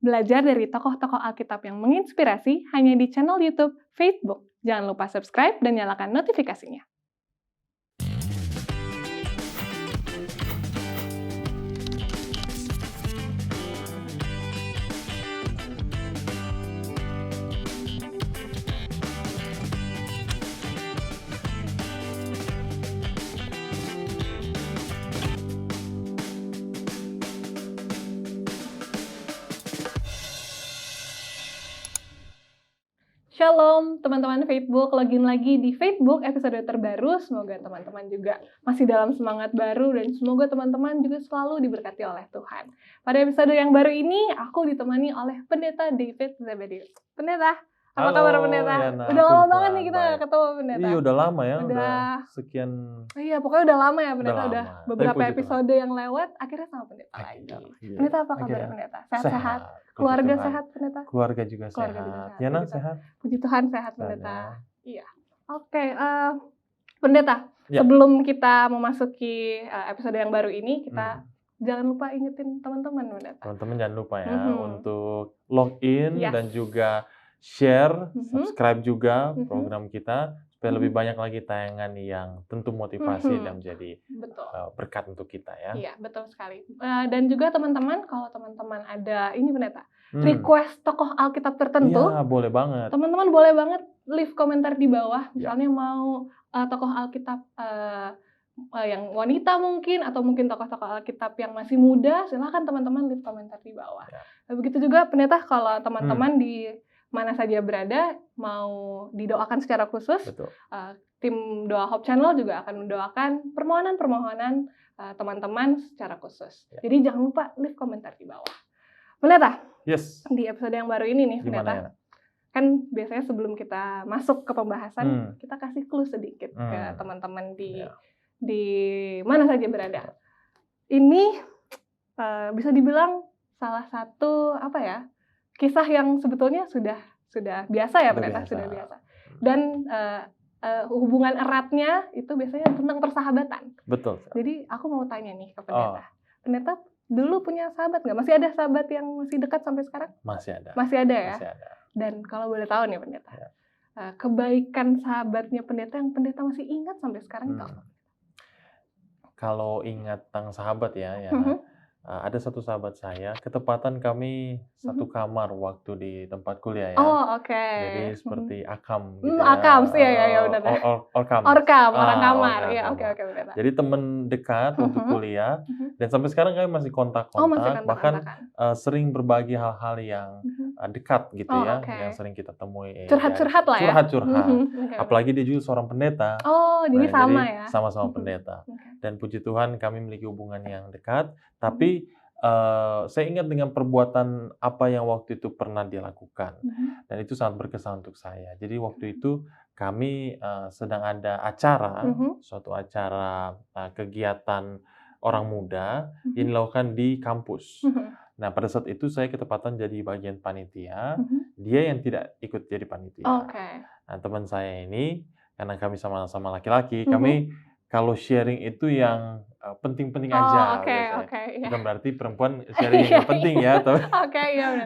Belajar dari tokoh-tokoh Alkitab yang menginspirasi hanya di channel YouTube Facebook. Jangan lupa subscribe dan nyalakan notifikasinya. Shalom teman-teman Facebook, login lagi di Facebook episode terbaru. Semoga teman-teman juga masih dalam semangat baru dan semoga teman-teman juga selalu diberkati oleh Tuhan. Pada episode yang baru ini, aku ditemani oleh Pendeta David Zebedius. Pendeta, apa kabar Pendeta? Yana, udah lama banget nih kita gak ketemu Pendeta. Iya udah lama ya, udah sekian. Iya pokoknya udah lama ya Pendeta, udah beberapa episode yang lewat, akhirnya sama Pendeta lagi. Iya. Pendeta apa kabar Pendeta? Sehat-sehat? Keluarga sehat Pendeta? Keluarga juga sehat. Yana sehat? Puji Tuhan sehat Pendeta. Iya. Oke, Pendeta, sebelum kita memasuki episode yang baru ini, kita jangan lupa ingetin teman-teman Pendeta. Teman-teman jangan lupa ya untuk login dan juga share, subscribe juga program kita supaya lebih banyak lagi tayangan yang tentu motivasi dan menjadi berkat untuk kita ya. Iya, betul sekali. Dan juga teman-teman, kalau teman-teman ada ini Pendeta, request tokoh Alkitab tertentu. Iya, boleh banget. Teman-teman boleh banget leave komentar di bawah. Misalnya mau tokoh Alkitab yang wanita mungkin, atau mungkin tokoh-tokoh Alkitab yang masih muda, silakan teman-teman leave komentar di bawah. Begitu juga Pendeta, kalau teman-teman di mana saja berada, mau didoakan secara khusus, tim Doa Hope Channel juga akan mendoakan permohonan-permohonan teman-teman secara khusus. Jadi jangan lupa leave komentar di bawah. Pendeta, di episode yang baru ini nih, Pendeta, kan biasanya sebelum kita masuk ke pembahasan, kita kasih clue sedikit ke teman-teman di mana saja berada. Ini bisa dibilang salah satu kisah yang sebetulnya sudah biasa ya Pendeta, sudah biasa. Dan hubungan eratnya itu biasanya tentang persahabatan. Betul. Jadi aku mau tanya nih ke Pendeta. Pendeta dulu punya sahabat nggak? Masih ada sahabat yang masih dekat sampai sekarang? Masih ada. Masih ada ya? Masih ada. Dan kalau boleh tahu nih Pendeta, kebaikan sahabatnya Pendeta yang Pendeta masih ingat sampai sekarang itu apa? Kalau ingat tentang sahabat ya, ada satu sahabat saya, ketepatan kami satu kamar waktu di tempat kuliah ya. Oh, oke. Jadi seperti akam gitu ya. Akam sih ya benar. Orkam. Orang kamar. Iya, oke benar. Jadi teman dekat untuk kuliah dan sampai sekarang kami masih kontak-kontak, bahkan sering berbagi hal-hal yang dekat gitu ya, yang sering kita temui. Curhat-curhat lah ya. Curhat-curhat. Apalagi dia juga seorang pendeta. Oh, jadi sama ya. Sama-sama pendeta. Dan puji Tuhan kami memiliki hubungan yang dekat. Tapi saya ingat dengan perbuatan apa yang waktu itu pernah dia lakukan. Dan itu sangat berkesan untuk saya. Jadi waktu itu kami sedang ada acara, suatu acara kegiatan orang muda yang dilakukan di kampus. Nah pada saat itu saya ketepatan jadi bagian panitia, dia yang tidak ikut jadi panitia. Nah teman saya ini, karena kami sama-sama laki-laki, kami kalau sharing itu yang penting-penting aja. Bukan berarti perempuan sharing yang penting ya.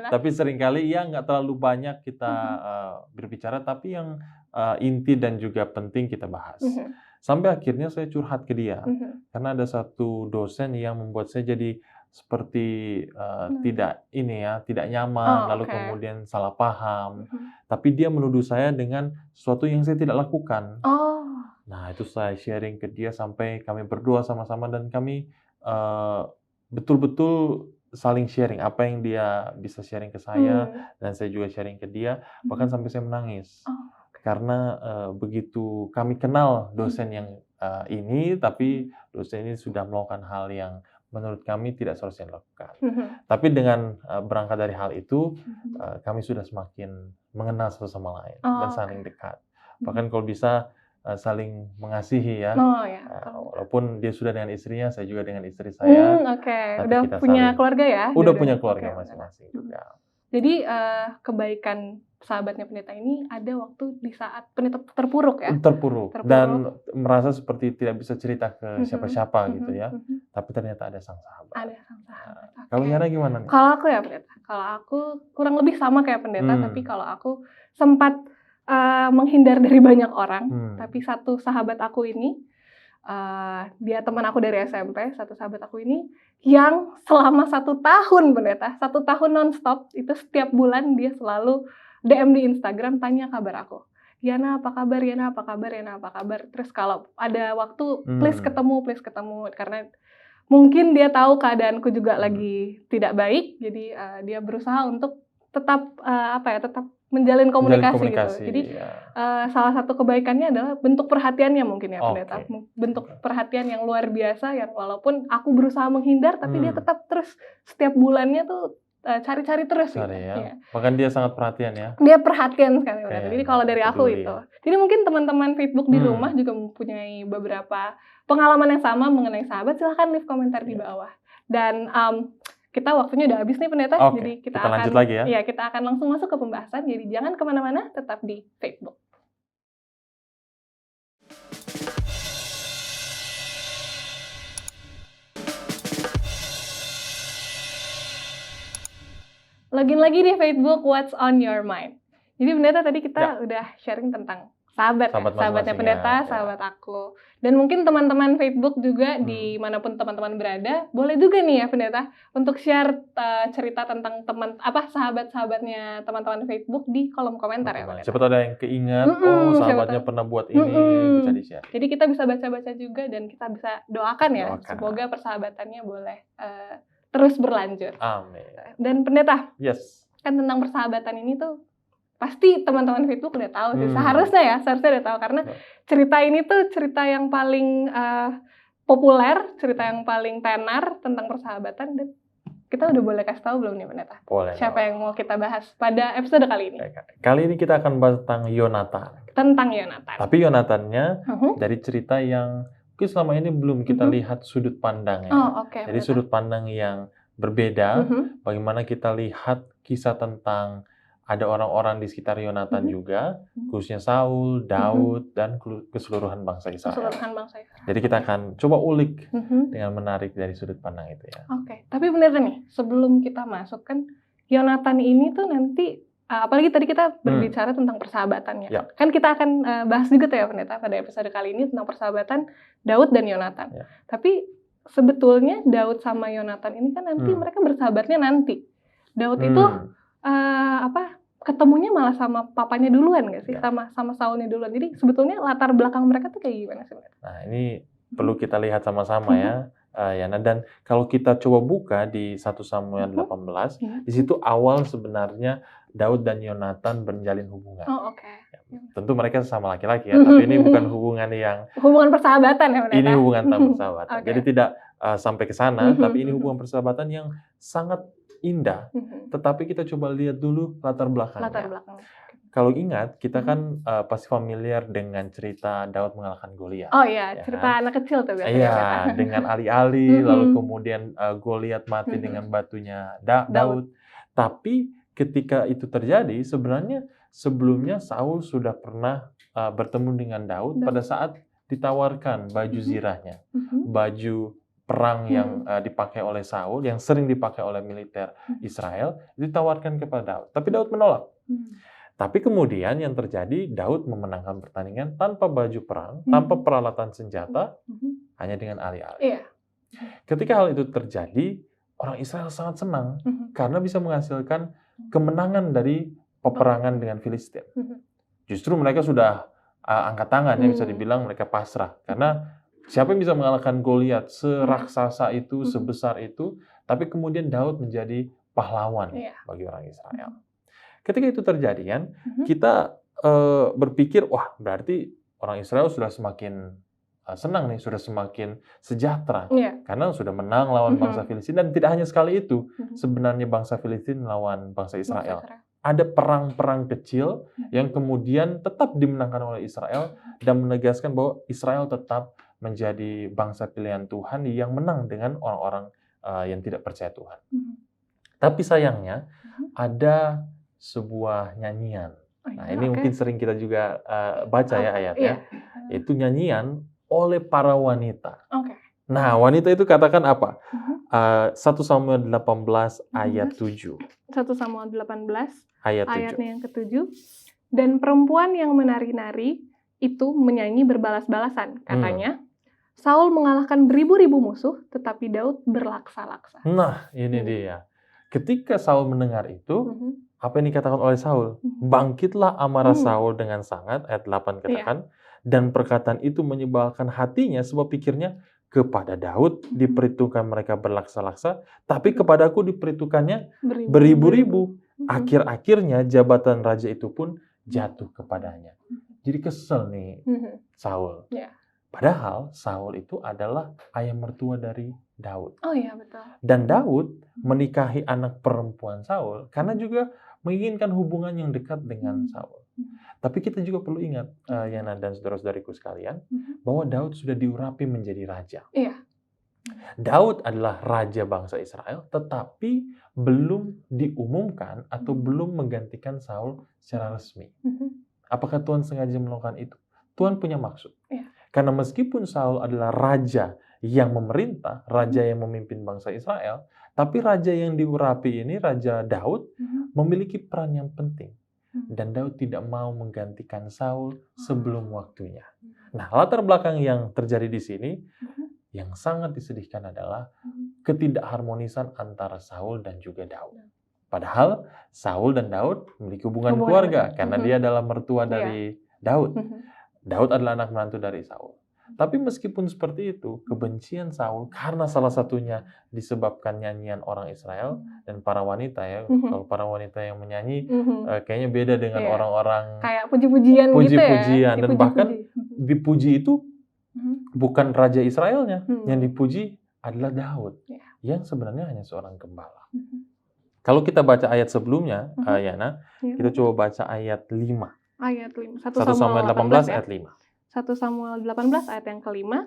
Tapi seringkali ya nggak terlalu banyak kita berbicara, tapi yang inti dan juga penting kita bahas. Sampai akhirnya saya curhat ke dia. Karena ada satu dosen yang membuat saya jadi seperti tidak nyaman, lalu kemudian salah paham. Tapi dia menuduh saya dengan sesuatu yang saya tidak lakukan. Nah, itu saya sharing ke dia sampai kami berdua sama-sama dan kami betul-betul saling sharing apa yang dia bisa sharing ke saya dan saya juga sharing ke dia, bahkan sampai saya menangis. Karena begitu kami kenal dosen yang ini, tapi dosen ini sudah melakukan hal yang menurut kami tidak seharusnya dilakukan. Tapi dengan berangkat dari hal itu, kami sudah semakin mengenal satu sama lain dan saling dekat. Bahkan kalau bisa saling mengasihi ya. Walaupun dia sudah dengan istrinya, saya juga dengan istri saya. Udah punya keluarga ya? Udah punya keluarga masing-masing juga. Jadi kebaikan sahabatnya pendeta ini ada waktu di saat pendeta terpuruk ya. Terpuruk dan merasa seperti tidak bisa cerita ke siapa-siapa gitu ya. Tapi ternyata ada sang sahabat. Ada sang sahabat. Kalau Yana gimana nih? Kalau aku ya pendeta, kalau aku kurang lebih sama kayak pendeta, tapi kalau aku sempat menghindar dari banyak orang, tapi satu sahabat aku ini, dia teman aku dari SMP, satu sahabat aku ini yang selama 1 tahun pendeta, 1 tahun nonstop, itu setiap bulan dia selalu DM di Instagram tanya kabar aku. Yana apa kabar, Yana apa kabar, Yana apa kabar. Terus kalau ada waktu please ketemu, karena mungkin dia tahu keadaanku juga lagi tidak baik, jadi dia berusaha untuk tetap tetap menjalin komunikasi gitu. Jadi salah satu kebaikannya adalah bentuk perhatiannya mungkin ya pendeta. Bentuk perhatian yang luar biasa yang walaupun aku berusaha menghindar tapi dia tetap terus setiap bulannya tuh cari-cari terus gitu. Ya. Bahkan dia sangat perhatian ya. Dia perhatian sekali. Jadi kalau dari aku itu. Jadi mungkin teman-teman Facebook di rumah juga mempunyai beberapa pengalaman yang sama mengenai sahabat, silahkan leave komentar di bawah. Dan kita waktunya udah habis nih pendeta, jadi kita akan lanjut lagi ya. Ya, kita akan langsung masuk ke pembahasan. Jadi jangan kemana-mana, tetap di Facebook. Login lagi di Facebook, What's on Your Mind. Jadi pendeta tadi kita udah sharing tentang sahabatnya pendeta, sahabat aku. Dan mungkin teman-teman Facebook juga dimanapun teman-teman berada, boleh juga nih ya pendeta untuk share cerita tentang sahabat-sahabatnya teman-teman Facebook di kolom komentar ya pendeta. Siapa tahu ada yang keingat, sahabatnya pernah buat ini, bisa di-share. Jadi kita bisa baca-baca juga dan kita bisa doakan ya, semoga persahabatannya boleh terus berlanjut. Amin. Dan pendeta, kan tentang persahabatan ini tuh pasti teman-teman Facebook udah tahu sih, seharusnya udah tahu karena cerita ini tuh cerita yang paling populer, cerita yang paling tenar tentang persahabatan, dan kita udah boleh kasih tahu belum nih pendeta? Boleh. Siapa yang mau kita bahas pada episode kali ini? Kali ini kita akan bahas tentang Yonatan. Tapi Yonatannya dari cerita yang mungkin selama ini belum kita lihat sudut pandangnya. Jadi sudut pandang yang berbeda, bagaimana kita lihat kisah tentang ada orang-orang di sekitar Yonatan juga, khususnya Saul, Daud, dan keseluruhan bangsa Israel. Jadi kita akan coba ulik dengan menarik dari sudut pandang itu ya. Tapi benar nih, sebelum kita masuk kan, Yonatan ini tuh nanti, apalagi tadi kita berbicara tentang persahabatannya. Kan kita akan bahas juga tuh ya pendeta pada episode kali ini tentang persahabatan Daud dan Yonatan. Tapi sebetulnya Daud sama Yonatan ini kan nanti mereka bersahabatnya nanti. Daud itu ketemunya malah sama papanya duluan nggak sih? Sama Saulnya duluan. Jadi sebetulnya latar belakang mereka tuh kayak gimana sih? Nah ini perlu kita lihat sama-sama ya, Yana. Dan kalau kita coba buka di 1 Samuel 18, di situ awal sebenarnya Daud dan Yonatan menjalin hubungan. Tentu mereka sama laki-laki ya, tapi ini bukan hubungan yang hubungan persahabatan ya pendeta? Ini hubungan persahabatan. Jadi tidak sampai ke sana, tapi ini hubungan persahabatan yang sangat indah, tetapi kita coba lihat dulu latar belakangnya. Kalau ingat, kita kan pasti familiar dengan cerita Daud mengalahkan Goliat. Cerita anak kecil tuh biasanya. Iya, dengan alih-alih, lalu kemudian Goliat mati dengan batunya Daud. Tapi ketika itu terjadi, sebenarnya sebelumnya Saul sudah pernah bertemu dengan Daud pada saat ditawarkan baju zirahnya, baju perang yang dipakai oleh Saul, yang sering dipakai oleh militer Israel, ditawarkan kepada Daud. Tapi Daud menolak. Tapi kemudian yang terjadi, Daud memenangkan pertandingan tanpa baju perang, tanpa peralatan senjata, hanya dengan alih-alih. Ketika hal itu terjadi, orang Israel sangat senang, karena bisa menghasilkan kemenangan dari peperangan dengan Filistin. Justru mereka sudah angkat tangan, ya bisa dibilang mereka pasrah. Karena siapa yang bisa mengalahkan Goliat seraksasa itu, sebesar itu, tapi kemudian Daud menjadi pahlawan bagi orang Israel. Ketika itu terjadi kan, kita berpikir, wah berarti orang Israel sudah semakin senang nih, sudah semakin sejahtera. Karena sudah menang lawan bangsa Filistin, dan tidak hanya sekali itu, sebenarnya bangsa Filistin melawan bangsa Israel. Ada perang-perang kecil yang kemudian tetap dimenangkan oleh Israel, dan menegaskan bahwa Israel tetap menjadi bangsa pilihan Tuhan yang menang dengan orang-orang yang tidak percaya Tuhan. Tapi sayangnya ada sebuah nyanyian. Nah, ini mungkin sering kita juga baca ya ayatnya. Itu nyanyian oleh para wanita. Nah, wanita itu katakan apa? 1 Samuel 18 ayat 7. 1 Samuel 18 ayat 7. ayatnya yang ke-7. Dan perempuan yang menari-nari itu menyanyi berbalas-balasan. Katanya, Saul mengalahkan beribu-ribu musuh, tetapi Daud berlaksa-laksa. Nah, ini dia. Ketika Saul mendengar itu, apa yang dikatakan oleh Saul? Bangkitlah amarah Saul dengan sangat, ayat 8 katakan, dan perkataan itu menyebalkan hatinya sebab pikirnya, kepada Daud diperhitungkan mereka berlaksa-laksa, tapi kepadaku diperhitungkannya beribu-ribu. Akhir-akhirnya jabatan raja itu pun jatuh kepadanya. Jadi kesel nih Saul. Padahal Saul itu adalah ayah mertua dari Daud. Oh iya, betul. Dan Daud menikahi anak perempuan Saul karena juga menginginkan hubungan yang dekat dengan Saul. Tapi kita juga perlu ingat, Yana dan saudara-saudariku sekalian, bahwa Daud sudah diurapi menjadi raja. Iya. Daud adalah raja bangsa Israel, tetapi belum diumumkan atau belum menggantikan Saul secara resmi. Apakah Tuhan sengaja melakukan itu? Tuhan punya maksud. Iya. Karena meskipun Saul adalah raja yang memerintah, raja yang memimpin bangsa Israel, tapi raja yang diurapi ini, Raja Daud, memiliki peran yang penting. Dan Daud tidak mau menggantikan Saul sebelum waktunya. Nah, latar belakang yang terjadi di sini, yang sangat disedihkan adalah ketidakharmonisan antara Saul dan juga Daud. Padahal Saul dan Daud memiliki hubungan keluarga, karena dia adalah mertua dari Daud. Daud adalah anak menantu dari Saul. Tapi meskipun seperti itu, kebencian Saul karena salah satunya disebabkan nyanyian orang Israel dan para wanita ya. Kalau para wanita yang menyanyi kayaknya beda dengan orang-orang kayak puji-pujian gitu ya. Dan bahkan dipuji itu bukan raja Israelnya, yang dipuji adalah Daud, yang sebenarnya hanya seorang gembala. Kalau kita baca ayat sebelumnya, Yana, kita coba baca ayat 5. Ayat 5. 1 Samuel 18 ayat 5. 1 Samuel 18 ayat yang kelima,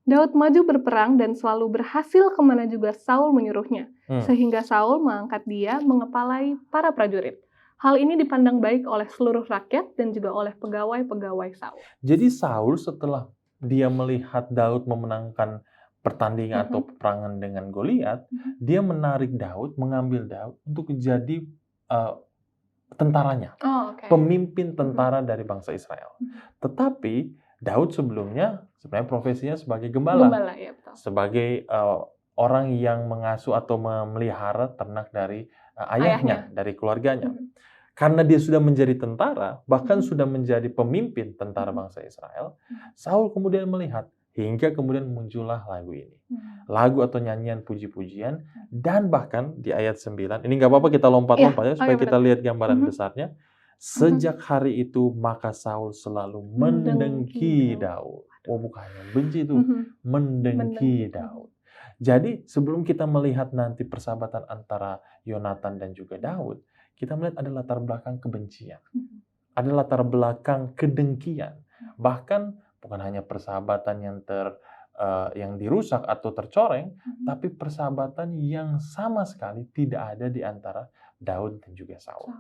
Daud maju berperang dan selalu berhasil kemana juga Saul menyuruhnya, sehingga Saul mengangkat dia mengepalai para prajurit. Hal ini dipandang baik oleh seluruh rakyat dan juga oleh pegawai-pegawai Saul. Jadi Saul setelah dia melihat Daud memenangkan pertandingan atau peperangan dengan Goliat, dia menarik Daud, mengambil Daud untuk menjadi tentaranya, pemimpin tentara dari bangsa Israel. Tetapi Daud sebelumnya sebenarnya profesinya sebagai gembala, ya, betul. Sebagai orang yang mengasuh atau memelihara ternak dari ayahnya, dari keluarganya. Karena dia sudah menjadi tentara, bahkan sudah menjadi pemimpin tentara bangsa Israel, Saul kemudian melihat, hingga kemudian muncullah lagu ini. Lagu atau nyanyian puji-pujian, dan bahkan di ayat 9, ini nggak apa-apa kita lompat-lompat ya, supaya kita lihat gambaran besarnya. Sejak hari itu, maka Saul selalu mendengki Daud. Oh, bukannya benci itu, mendengki Daud. Jadi sebelum kita melihat nanti persahabatan antara Yonatan dan juga Daud, kita melihat ada latar belakang kebencian. Ada latar belakang kedengkian. Bahkan bukan hanya persahabatan yang dirusak atau tercoreng, tapi persahabatan yang sama sekali tidak ada di antara Daud dan juga Saul.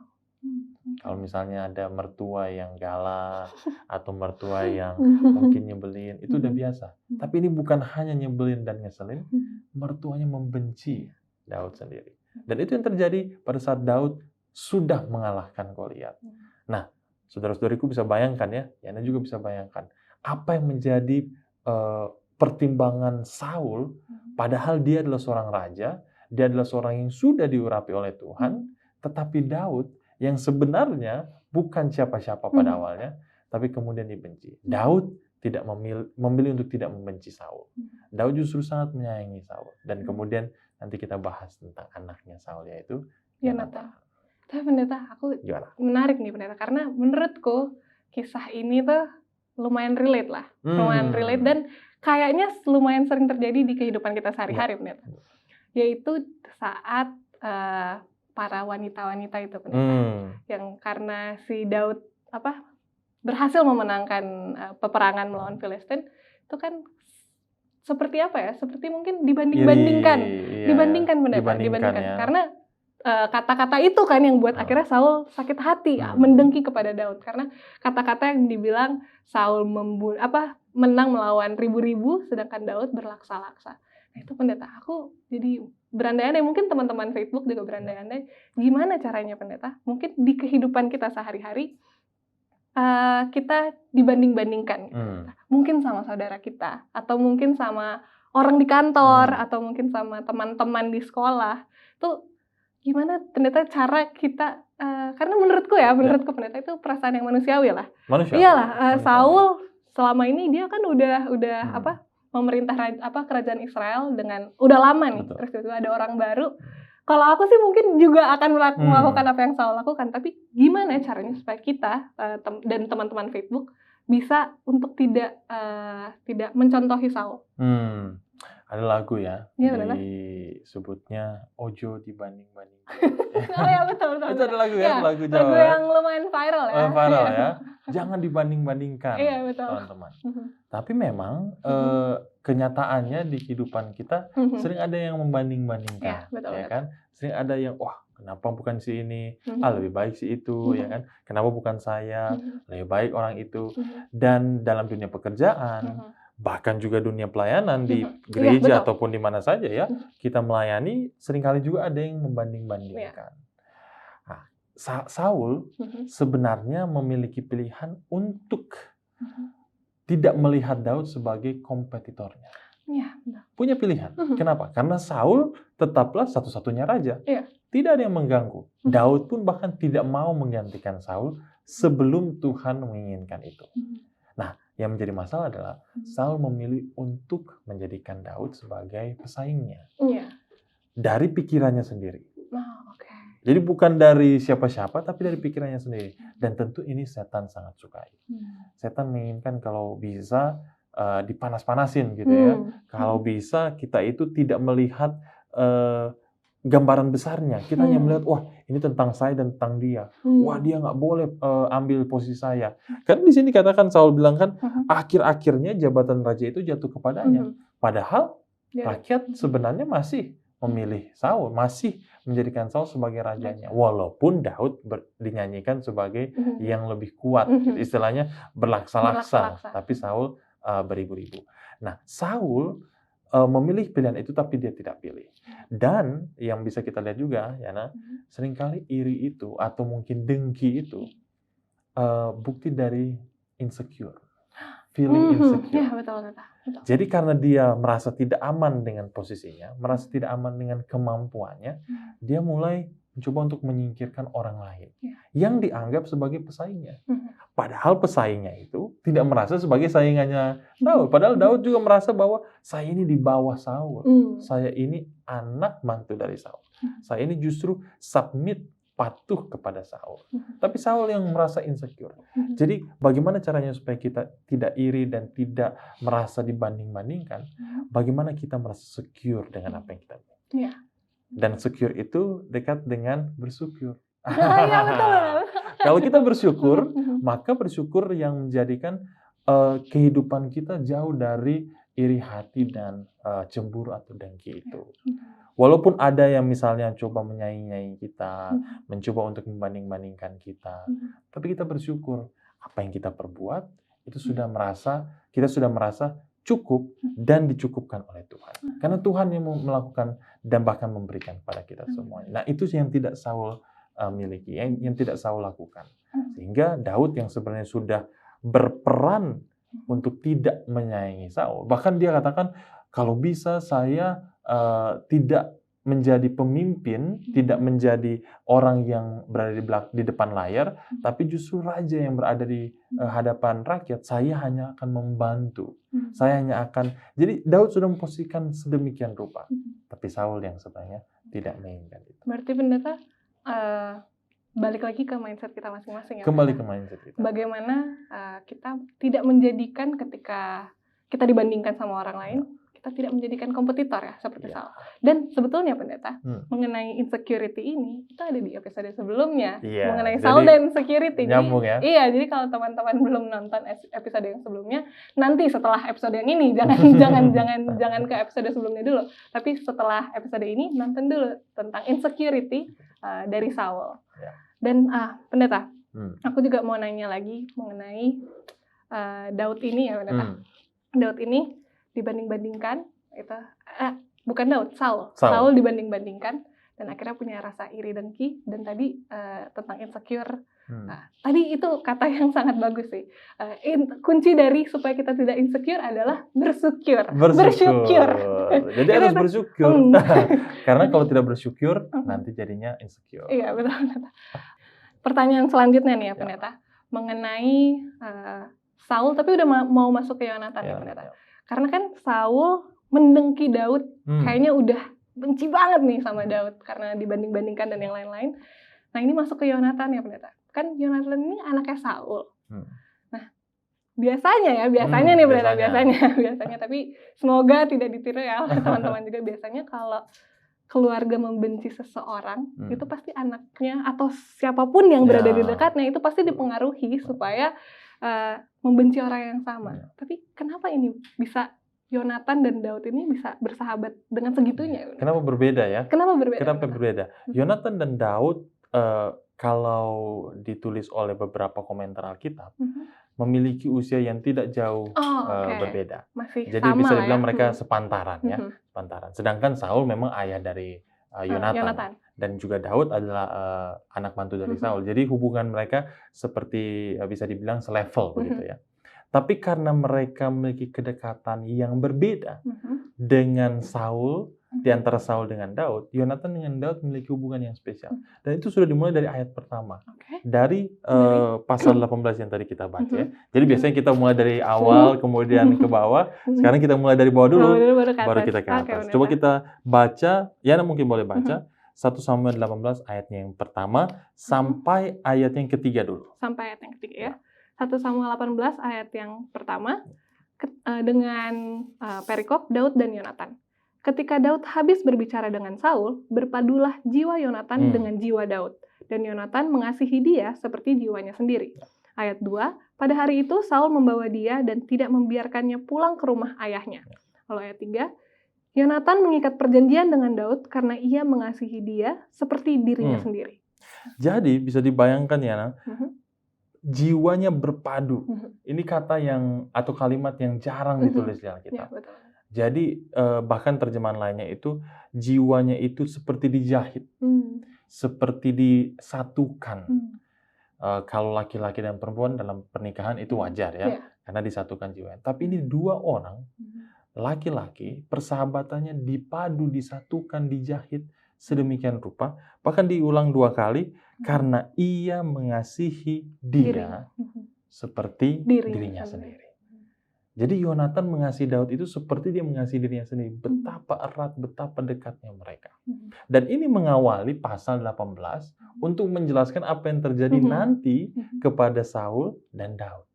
Kalau misalnya ada mertua yang galak atau mertua yang mungkin nyebelin, itu udah biasa. Tapi ini bukan hanya nyebelin dan ngeselin, mertuanya membenci Daud sendiri. Dan itu yang terjadi pada saat Daud sudah mengalahkan Goliat. Nah, saudara-saudariku bisa bayangkan ya, Yana juga bisa bayangkan apa yang menjadi pertimbangan Saul, padahal dia adalah seorang raja, dia adalah seorang yang sudah diurapi oleh Tuhan, tetapi Daud yang sebenarnya bukan siapa-siapa pada awalnya, tapi kemudian dibenci. Daud tidak memilih untuk tidak membenci Saul. Daud justru sangat menyayangi Saul. Dan kemudian nanti kita bahas tentang anaknya Saul, yaitu Yonatan. Tapi pendeta, aku menarik nih pendeta, karena menurutku kisah ini tuh lumayan relate lah. Lumayan relate dan kayaknya lumayan sering terjadi di kehidupan kita sehari-hari pendeta. Yaitu saat para wanita-wanita itu pendeta, yang karena si Daud berhasil memenangkan peperangan melawan Filistin, itu kan seperti apa ya? Seperti mungkin dibandingkan pendeta, dibandingkan. Ya. Karena kata-kata itu kan yang buat akhirnya Saul sakit hati, mendengki kepada Daud karena kata-kata yang dibilang Saul menang melawan ribu-ribu sedangkan Daud berlaksa-laksa. Nah itu pendeta, aku jadi berandai-andai, mungkin teman-teman Facebook juga berandai-andai, gimana caranya pendeta? Mungkin di kehidupan kita sehari-hari kita dibanding-bandingkan, gitu. Mungkin sama saudara kita, atau mungkin sama orang di kantor, atau mungkin sama teman-teman di sekolah. Itu gimana pendeta cara kita? Karena menurutku pendeta itu perasaan yang manusiawi lah. Iyalah, Saul selama ini dia kan udah memerintah kerajaan Israel dengan udah lama nih. Betul. Terus tiba-tiba ada orang baru. Kalau aku sih mungkin juga akan melakukan apa yang Saul lakukan. Tapi gimana caranya supaya kita dan teman-teman Facebook bisa untuk tidak mencontohi Saul? Ada lagu ya, disebutnya Ojo dibanding-bandingkan. Oh ya betul. Itu ada lagu ya, lagu Jawa. Lagu yang lumayan viral ya. Viral ya. Jangan dibanding-bandingkan, betul. teman-teman. Tapi memang kenyataannya di kehidupan kita sering ada yang membanding-bandingkan, ya kan? Sering ada yang kenapa bukan si ini? Lebih baik si itu, ya kan? Kenapa bukan saya? Lebih baik orang itu. Dan dalam dunia pekerjaan, bahkan juga dunia pelayanan di gereja ataupun di mana saja ya, kita melayani, seringkali juga ada yang membanding-bandingkan. Nah, Saul sebenarnya memiliki pilihan untuk tidak melihat Daud sebagai kompetitornya. Punya pilihan. Kenapa? Karena Saul tetaplah satu-satunya raja. Tidak ada yang mengganggu. Daud pun bahkan tidak mau menggantikan Saul sebelum Tuhan menginginkan itu. Nah, yang menjadi masalah adalah Saul memilih untuk menjadikan Daud sebagai pesaingnya. Dari pikirannya sendiri. Jadi bukan dari siapa-siapa, tapi dari pikirannya sendiri. Dan tentu ini setan sangat sukai. Setan menginginkan kalau bisa dipanas-panasin gitu ya. Kalau bisa kita itu tidak melihat gambaran besarnya. Kita hanya melihat, ini tentang saya dan tentang dia. Dia nggak boleh ambil posisi saya. Kan di sini katakan Saul bilang kan, akhir-akhirnya jabatan raja itu jatuh kepadanya. Padahal rakyat sebenarnya masih memilih Saul, masih menjadikan Saul sebagai rajanya. Walaupun Daud dinyanyikan sebagai yang lebih kuat. Istilahnya berlaksa-laksa. Tapi Saul beribu-ribu. Nah, Saul memilih pilihan itu tapi dia tidak pilih. Dan yang bisa kita lihat juga, Yana, seringkali iri itu atau mungkin dengki itu bukti dari insecure, feeling insecure. Betul. Jadi karena dia merasa tidak aman dengan posisinya, merasa tidak aman dengan kemampuannya, dia mulai mencoba untuk menyingkirkan orang lain yang dianggap sebagai pesaingnya. Padahal pesaingnya itu tidak merasa sebagai saingannya Daud. Padahal Daud juga merasa bahwa saya ini di bawah Saul. Saya ini anak mantu dari Saul. Saya ini justru submit, patuh kepada Saul. Tapi Saul yang merasa insecure. Jadi bagaimana caranya supaya kita tidak iri dan tidak merasa dibanding-bandingkan? Bagaimana kita merasa secure dengan apa yang kita miliki? Dan secure itu dekat dengan bersyukur. Betul. Kalau kita bersyukur, maka bersyukur yang menjadikan kehidupan kita jauh dari iri hati dan cemburu atau dengki itu. Walaupun ada yang misalnya coba menyaingi kita, mencoba untuk membanding-bandingkan kita, tapi kita bersyukur apa yang kita perbuat itu kita sudah merasa cukup dan dicukupkan oleh Tuhan. Karena Tuhan yang melakukan dan bahkan memberikan kepada kita semuanya. Nah, itu yang tidak Saul miliki, yang tidak Saul lakukan. Sehingga Daud yang sebenarnya sudah berperan untuk tidak menyayangi Saul. Bahkan dia katakan, kalau bisa saya tidak menjadi pemimpin, tidak menjadi orang yang berada di depan layar, tapi justru raja yang berada di hadapan rakyat. Saya hanya akan membantu. Saya hanya akan. Jadi Daud sudah memposisikan sedemikian rupa, tapi Saul yang sebenarnya tidak menginginkan itu. Berarti pendeta balik lagi ke mindset kita masing-masing ya. Kembali ke mindset kita. Bagaimana kita tidak menjadikan ketika kita dibandingkan sama orang lain, kita kita tidak menjadikan kompetitor ya seperti Ya. Saul. Dan sebetulnya pendeta, Hmm. mengenai insecurity ini itu ada di episode sebelumnya Iya, mengenai jadi Saul dan insecurity. nyambung ya. Iya, jadi kalau teman-teman belum nonton episode yang sebelumnya, nanti setelah episode yang ini jangan ke episode sebelumnya dulu, tapi setelah episode ini nonton dulu tentang insecurity dari Saul. Ya. Dan pendeta, Hmm. aku juga mau nanya lagi mengenai Daud ini ya pendeta. Hmm. Daud ini dibanding-bandingkan itu bukan Daud, Saul. Saul dibanding-bandingkan dan akhirnya punya rasa iri dengki, dan tadi tentang insecure. Tadi itu kata yang sangat bagus sih. Kunci dari supaya kita tidak insecure adalah bersyukur. Jadi harus bersyukur. Karena kalau tidak bersyukur nanti jadinya insecure. Iya, betul. Pertanyaan selanjutnya nih ya pendeta, mengenai Saul, tapi udah mau masuk ke Yonatan ya pendeta. Karena kan Saul mendengki Daud, kayaknya udah benci banget nih sama Daud karena dibanding-bandingkan dan yang lain-lain. Nah, ini masuk ke Yonatan ya pendeta. Kan Yonatan ini anaknya Saul. Nah, biasanya nih pendeta, biasanya, tapi semoga tidak ditiru ya oleh teman-teman juga. Biasanya kalau keluarga membenci seseorang, itu pasti anaknya atau siapapun yang berada di dekatnya itu pasti dipengaruhi supaya membenci orang yang sama. Tapi kenapa ini bisa Yonatan dan Daud ini bisa bersahabat dengan segitunya? Kenapa berbeda ya? Kenapa berbeda? Yonatan dan Daud kalau ditulis oleh beberapa komentar Alkitab memiliki usia yang tidak jauh berbeda. Masih jadi sama bisa dibilang ya? mereka sepantaran ya, sepantaran. Sedangkan Saul memang ayah dari Yonatan. Dan juga Daud adalah anak mantu dari Saul. Jadi hubungan mereka seperti bisa dibilang selevel begitu ya. Tapi karena mereka memiliki kedekatan yang berbeda dengan Saul, di antara Saul dengan Daud, Yonatan dengan Daud memiliki hubungan yang spesial. Dan itu sudah dimulai dari ayat pertama. Dari pasal 18 yang tadi kita baca ya. Jadi biasanya kita mulai dari awal kemudian ke bawah. Sekarang kita mulai dari bawah dulu, baru kita ke atas. Coba kita baca, Yana mungkin boleh baca 1 Samuel 18 ayatnya yang pertama sampai ayat yang ketiga dulu. Sampai ayat yang ketiga ya. 1 Samuel 18 ayat yang pertama dengan perikop Daud dan Yonatan. Ketika Daud habis berbicara dengan Saul, berpadulah jiwa Yonatan dengan jiwa Daud, dan Yonatan mengasihi dia seperti jiwanya sendiri. Ayat 2, pada hari itu Saul membawa dia dan tidak membiarkannya pulang ke rumah ayahnya. Lalu ayat 3, Yonatan mengikat perjanjian dengan Daud karena ia mengasihi dia seperti dirinya sendiri. Jadi bisa dibayangkan ya, jiwanya berpadu. Ini kata yang atau kalimat yang jarang ditulis di Alkitab. Ya, betul. Jadi bahkan terjemahan lainnya itu jiwanya itu seperti dijahit, seperti disatukan. Kalau laki-laki dan perempuan dalam pernikahan itu wajar ya, karena disatukan jiwanya. Tapi ini dua orang, laki-laki, persahabatannya dipadu, disatukan, dijahit sedemikian rupa, bahkan diulang 2 kali, karena ia mengasihi dia seperti dirinya sendiri. Jadi Yonatan mengasihi Daud itu seperti dia mengasihi dirinya sendiri. Betapa erat, betapa dekatnya mereka. Dan ini mengawali pasal 18 untuk menjelaskan apa yang terjadi nanti kepada Saul dan Daud.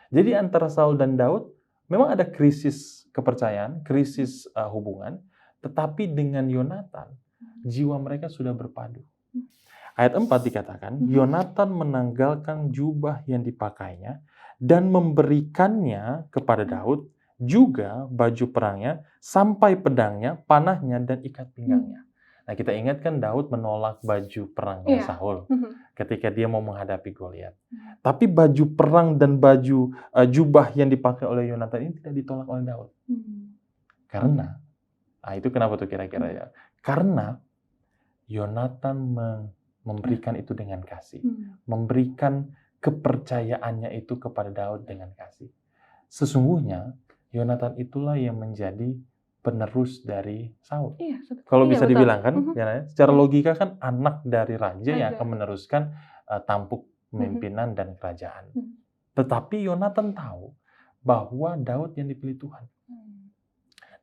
Jadi antara Saul dan Daud memang ada krisis kepercayaan, krisis hubungan, tetapi dengan Yonatan, jiwa mereka sudah berpadu. Ayat 4 dikatakan, Yonatan menanggalkan jubah yang dipakainya dan memberikannya kepada Daud, juga baju perangnya, sampai pedangnya, panahnya, dan ikat pinggangnya. Nah, kita ingatkan Daud menolak baju perangnya Saul ketika dia mau menghadapi Goliat. Tapi baju perang dan baju jubah yang dipakai oleh Yonatan ini tidak ditolak oleh Daud. Karena, itu kenapa tuh kira-kira ya? Karena Yonatan memberikan itu dengan kasih. Memberikan kepercayaannya itu kepada Daud dengan kasih. Sesungguhnya, Yonatan itulah yang menjadi penerus dari Saul. Kalau bisa dibilang kan, ya, secara logika kan anak dari raja yang akan meneruskan tampuk pemimpinan dan kerajaan. Tetapi Yonatan tahu bahwa Daud yang dipilih Tuhan.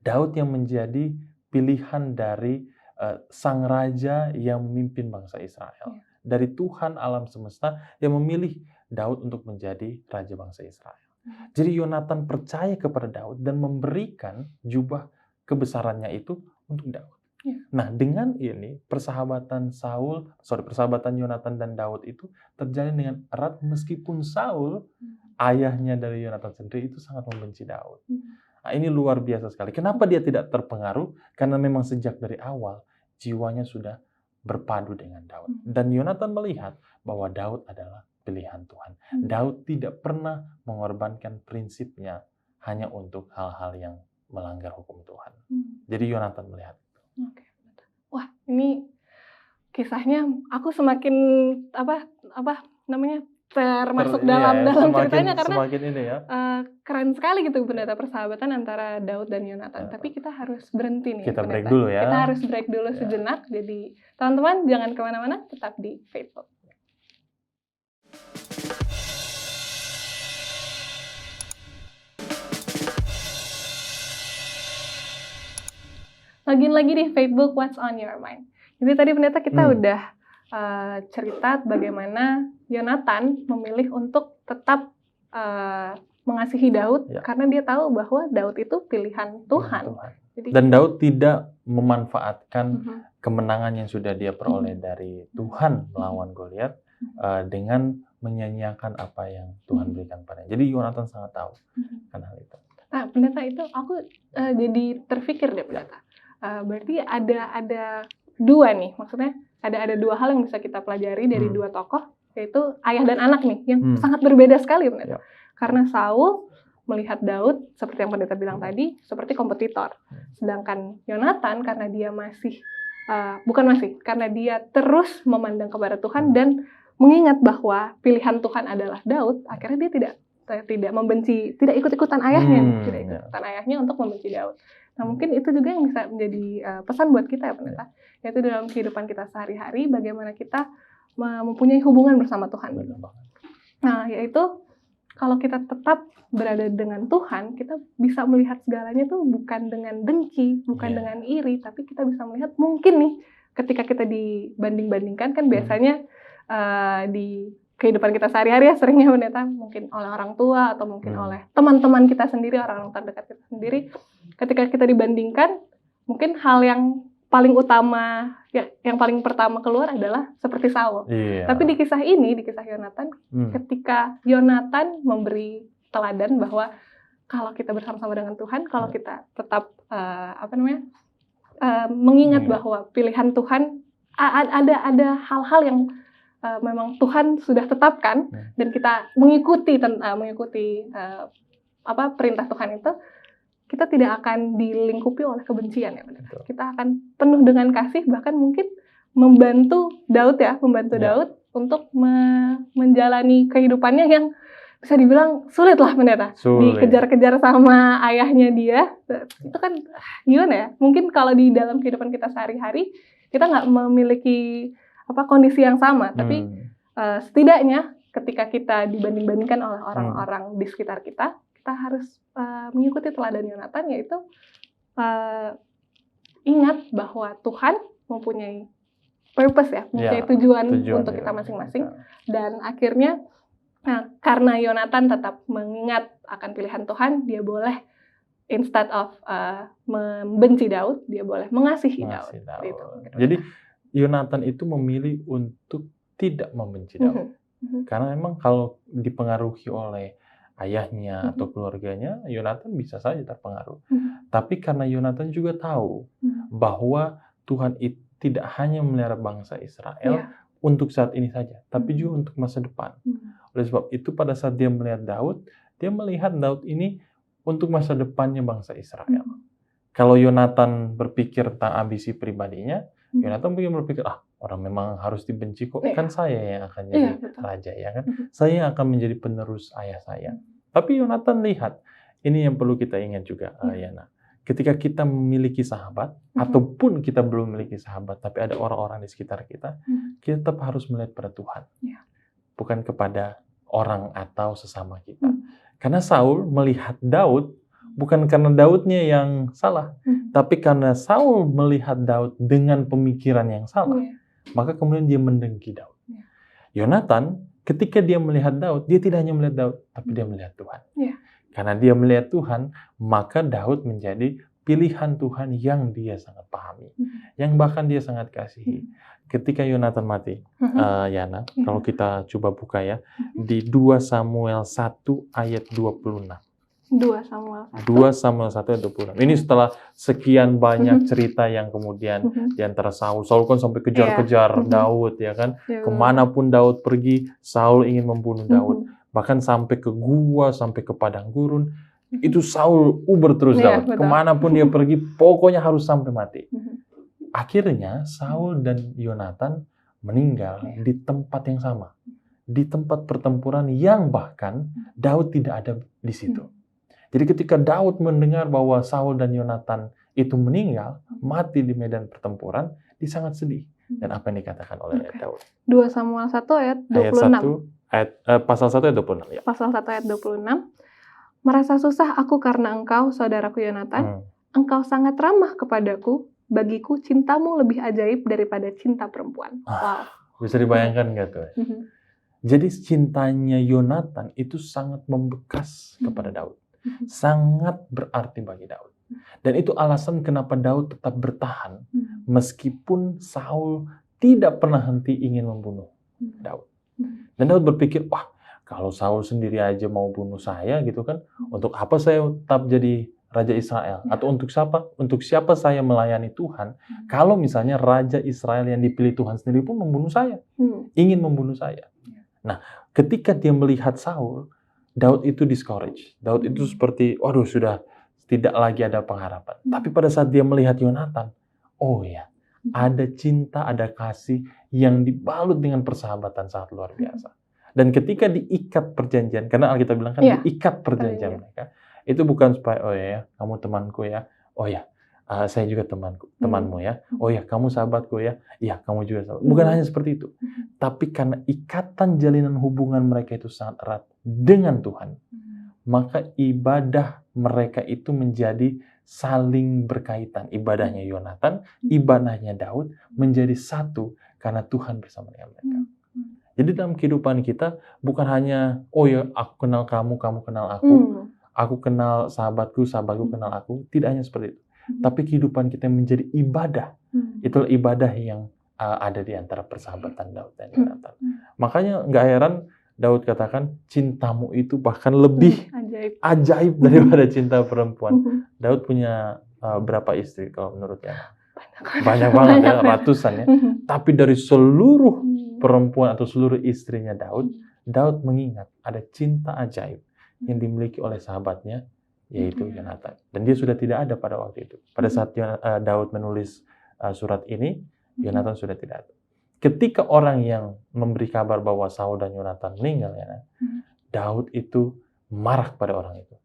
Daud yang menjadi pilihan dari sang raja yang memimpin bangsa Israel. Dari Tuhan alam semesta yang memilih Daud untuk menjadi raja bangsa Israel. Jadi Yonatan percaya kepada Daud dan memberikan jubah kebesarannya itu untuk Daud. Ya. Nah, dengan ini persahabatan Yonatan dan Daud itu terjalin dengan erat meskipun Saul, ayahnya dari Yonatan sendiri itu sangat membenci Daud. Nah, ini luar biasa sekali. Kenapa dia tidak terpengaruh? Karena memang sejak dari awal jiwanya sudah berpadu dengan Daud. Dan Yonatan melihat bahwa Daud adalah pilihan Tuhan. Daud tidak pernah mengorbankan prinsipnya hanya untuk hal-hal yang melanggar hukum Tuhan. Jadi Yonatan melihat. Oke. Wah, ini kisahnya aku semakin termasuk dalam ceritanya karena semakin ini ya. Keren sekali gitu pendeta, persahabatan antara Daud dan Yonatan. Tapi kita harus berhenti nih. Kita pendeta. break dulu ya. Kita harus break dulu sejenak. Jadi teman-teman jangan kemana-mana, tetap di Facebook. Lagi-lagi di Facebook, What's on Your Mind. Jadi tadi pendeta kita udah cerita bagaimana Yonatan memilih untuk tetap mengasihi Daud karena dia tahu bahwa Daud itu pilihan Tuhan. Jadi, dan Daud tidak memanfaatkan kemenangan yang sudah dia peroleh dari Tuhan melawan Goliat dengan menyanyiakan apa yang Tuhan berikan padanya. Jadi Yonatan sangat tahu kan hal itu. Nah, pendeta itu aku jadi terpikir deh pendeta. Berarti ada dua nih, maksudnya ada dua hal yang bisa kita pelajari dari dua tokoh, yaitu ayah dan anak nih, yang sangat berbeda sekali pendeta. Karena Saul melihat Daud, seperti yang pendeta bilang tadi, seperti kompetitor. Sedangkan Yonatan, karena dia karena dia terus memandang kepada Tuhan dan mengingat bahwa pilihan Tuhan adalah Daud, akhirnya dia tidak membenci, tidak ikut-ikutan ayahnya untuk membenci Daud. Nah, mungkin itu juga yang bisa menjadi pesan buat kita ya pendeta, yaitu dalam kehidupan kita sehari-hari bagaimana kita mempunyai hubungan bersama Tuhan. Nah, yaitu kalau kita tetap berada dengan Tuhan, kita bisa melihat segalanya tuh bukan dengan dengki, bukan dengan iri, tapi kita bisa melihat mungkin nih ketika kita dibanding-bandingkan kan biasanya di kehidupan kita sehari-hari ya seringnya pendeta mungkin oleh orang tua atau mungkin oleh teman-teman kita sendiri, orang-orang terdekat kita sendiri. Ketika kita dibandingkan, mungkin hal yang paling utama, yang paling pertama keluar adalah seperti Saul. Tapi di kisah Yonatan, ketika Yonatan memberi teladan bahwa kalau kita bersama-sama dengan Tuhan, kalau kita tetap mengingat bahwa pilihan Tuhan, ada hal-hal yang memang Tuhan sudah tetapkan dan kita mengikuti perintah Tuhan itu, kita tidak akan dilingkupi oleh kebencian ya benar. Kita akan penuh dengan kasih, bahkan mungkin membantu Daud Daud untuk menjalani kehidupannya yang bisa dibilang sulit lah pendeta. Dikejar-kejar sama ayahnya dia, itu kan gimana ya? Mungkin kalau di dalam kehidupan kita sehari-hari kita nggak memiliki kondisi yang sama, tapi setidaknya ketika kita dibanding-bandingkan oleh orang-orang di sekitar kita harus mengikuti teladan Yonatan, yaitu ingat bahwa Tuhan mempunyai purpose mempunyai tujuan untuk kita masing-masing, dan akhirnya karena Yonatan tetap mengingat akan pilihan Tuhan, dia boleh instead of membenci Daud, dia boleh mengasihi Daud. Jadi Yonatan itu memilih untuk tidak membenci Daud. Karena memang kalau dipengaruhi oleh ayahnya atau keluarganya, Yonatan bisa saja terpengaruh. Tapi karena Yonatan juga tahu bahwa Tuhan itu tidak hanya memelihara bangsa Israel untuk saat ini saja, tapi juga untuk masa depan. Oleh sebab itu pada saat dia melihat Daud, dia melihat Daud ini untuk masa depannya bangsa Israel. Kalau Yonatan berpikir tentang ambisi pribadinya, Yonatan mungkin berpikir, orang memang harus dibenci kok, kan saya yang akan jadi raja, ya kan? Saya yang akan menjadi penerus ayah saya. Tapi Yonatan lihat, ini yang perlu kita ingat juga, Yana. Ketika kita memiliki sahabat, ataupun kita belum memiliki sahabat, tapi ada orang-orang di sekitar kita, kita tetap harus melihat pada Tuhan. Bukan kepada orang atau sesama kita. Karena Saul melihat Daud, bukan karena Daudnya yang salah, tapi karena Saul melihat Daud dengan pemikiran yang salah, maka kemudian dia mendengki Daud. Yonatan, ketika dia melihat Daud, dia tidak hanya melihat Daud, tapi dia melihat Tuhan. Karena dia melihat Tuhan, maka Daud menjadi pilihan Tuhan yang dia sangat pahami, yang bahkan dia sangat kasihi. Ketika Yonatan mati, Yana, kalau kita coba buka ya, di 2 Samuel 1 ayat 26. 2 Samuel 1. 2 Samuel 1 ayat 26. Ini setelah sekian banyak cerita yang kemudian di antara Saul. Saul kan sampai kejar-kejar Daud, ya kan. Kemanapun Daud pergi, Saul ingin membunuh Daud. Bahkan sampai ke gua, sampai ke padang gurun. Itu Saul uber terus Daud. Kemanapun dia pergi, pokoknya harus sampai mati. Akhirnya Saul dan Yonatan meninggal di tempat yang sama. Di tempat pertempuran yang bahkan Daud tidak ada di situ. Jadi ketika Daud mendengar bahwa Saul dan Yonatan itu meninggal, mati di medan pertempuran, dia sangat sedih. Dan apa yang dikatakan oleh Daud? 2 Samuel 1 ayat 26. Pasal 1 ayat 26. Ya. Pasal 1 ayat 26. Merasa susah aku karena engkau, saudaraku Yonatan. Engkau sangat ramah kepadaku. Bagiku cintamu lebih ajaib daripada cinta perempuan. Wow. Bisa dibayangkan nggak tuh? Jadi cintanya Yonatan itu sangat membekas kepada Daud. Sangat berarti bagi Daud. Dan itu alasan kenapa Daud tetap bertahan meskipun Saul tidak pernah henti ingin membunuh Daud. Dan Daud berpikir, wah kalau Saul sendiri aja mau bunuh saya gitu kan, untuk apa saya tetap jadi Raja Israel? Atau untuk siapa? Untuk siapa saya melayani Tuhan kalau misalnya Raja Israel yang dipilih Tuhan sendiri pun membunuh saya, ingin membunuh saya. Nah, ketika dia melihat Saul, Daud itu discourage. Daud itu seperti, waduh sudah tidak lagi ada pengharapan. Tapi pada saat dia melihat Yonatan, oh ya, ada cinta, ada kasih yang dibalut dengan persahabatan sangat luar biasa. Dan ketika diikat perjanjian, karena Alkitab bilang kan diikat perjanjian mereka, itu bukan supaya, oh ya, kamu temanku ya, oh ya, saya juga temanmu ya, oh ya, kamu sahabatku ya, iya kamu juga sahabat. Bukan hanya seperti itu, tapi karena ikatan jalinan hubungan mereka itu sangat erat dengan Tuhan, maka ibadah mereka itu menjadi saling berkaitan. Ibadahnya Yonatan, ibadahnya Daud menjadi satu karena Tuhan bersama dengan mereka. Jadi dalam kehidupan kita bukan hanya, oh ya aku kenal kamu, kamu kenal aku kenal sahabatku, sahabatku kenal aku. Tidak hanya seperti itu. Tapi kehidupan kita menjadi ibadah. Itulah ibadah yang ada di antara persahabatan Daud dan Yonatan. Makanya nggak heran Daud katakan, cintamu itu bahkan lebih ajaib daripada cinta perempuan. Daud punya berapa istri kalau menurutnya? Banyak banget ya, ratusan ya. Tapi dari seluruh perempuan atau seluruh istrinya Daud, Daud mengingat ada cinta ajaib yang dimiliki oleh sahabatnya, yaitu Yonatan. Dan dia sudah tidak ada pada waktu itu. Pada saat Daud menulis surat ini, Yonatan sudah tidak ada. Ketika orang yang memberi kabar bahwa Saul dan Yonatan meninggal, ya, Daud itu marah kepada orang itu.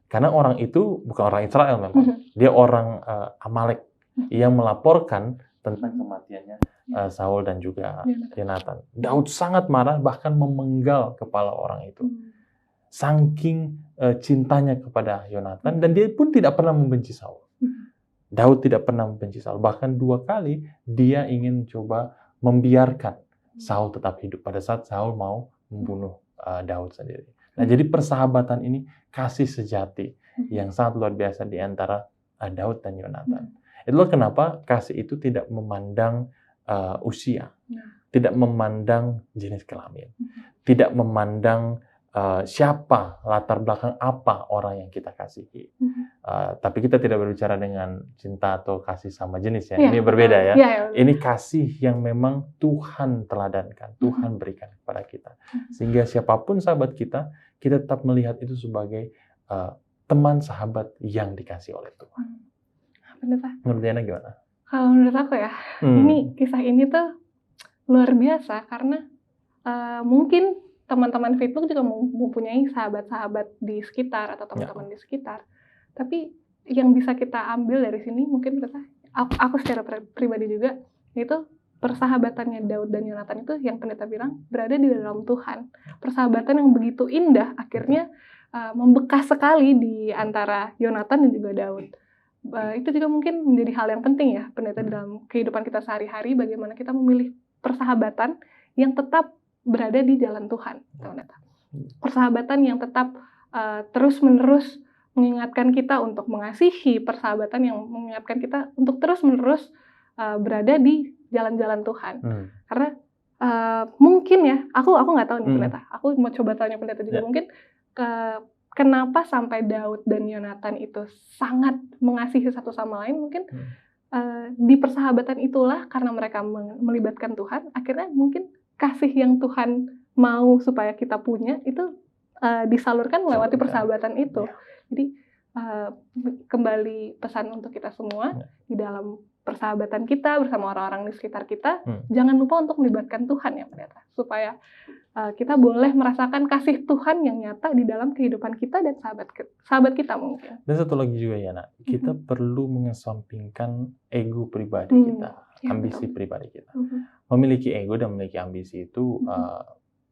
Karena orang itu bukan orang Israel memang. Dia orang Amalek yang melaporkan tentang kematiannya Saul dan juga Yonatan. Daud sangat marah, bahkan memenggal kepala orang itu. Saking cintanya kepada Yonatan, dan dia pun tidak pernah membenci Saul. Daud tidak pernah membenci Saul. Bahkan 2 kali dia ingin coba membiarkan Saul tetap hidup pada saat Saul mau membunuh Daud sendiri. Nah, jadi persahabatan ini kasih sejati yang sangat luar biasa di antara Daud dan Yonatan. Itulah kenapa kasih itu tidak memandang usia, tidak memandang jenis kelamin, tidak memandang siapa, latar belakang apa orang yang kita kasihi. Tapi kita tidak berbicara dengan cinta atau kasih sama jenis ya. Ini berbeda ya. Ini kasih yang memang Tuhan teladankan, Tuhan berikan kepada kita. Sehingga siapapun sahabat kita, kita tetap melihat itu sebagai teman sahabat yang dikasih oleh Tuhan. Menurut Diana gimana? Kalau menurut aku ya, ini kisah ini tuh luar biasa karena mungkin teman-teman Facebook juga mempunyai sahabat-sahabat di sekitar atau teman-teman di sekitar. Tapi yang bisa kita ambil dari sini mungkin aku secara pribadi juga, itu persahabatannya Daud dan Yonatan itu yang pendeta bilang berada di dalam Tuhan. Persahabatan yang begitu indah akhirnya membekas sekali di antara Yonatan dan juga Daud. Itu juga mungkin menjadi hal yang penting ya pendeta dalam kehidupan kita sehari-hari, bagaimana kita memilih persahabatan yang tetap berada di jalan Tuhan, pendeta. Persahabatan yang tetap terus-menerus mengingatkan kita untuk mengasihi, persahabatan yang mengingatkan kita untuk terus-menerus berada di jalan-jalan Tuhan. Karena mungkin ya, aku nggak tahu nih pendeta. Aku mau coba tanya pendeta juga. Mungkin kenapa sampai Daud dan Yonatan itu sangat mengasihi satu sama lain? Mungkin di persahabatan itulah, karena mereka melibatkan Tuhan, akhirnya mungkin kasih yang Tuhan mau supaya kita punya itu disalurkan melewati persahabatan itu. Jadi kembali pesan untuk kita semua di dalam persahabatan kita bersama orang-orang di sekitar kita, jangan lupa untuk melibatkan Tuhan ya pendeta, supaya kita boleh merasakan kasih Tuhan yang nyata di dalam kehidupan kita dan sahabat kita mungkin. Dan satu lagi juga ya nak, kita perlu mengesampingkan ego pribadi kita, ambisi pribadi kita. Memiliki ego dan memiliki ambisi itu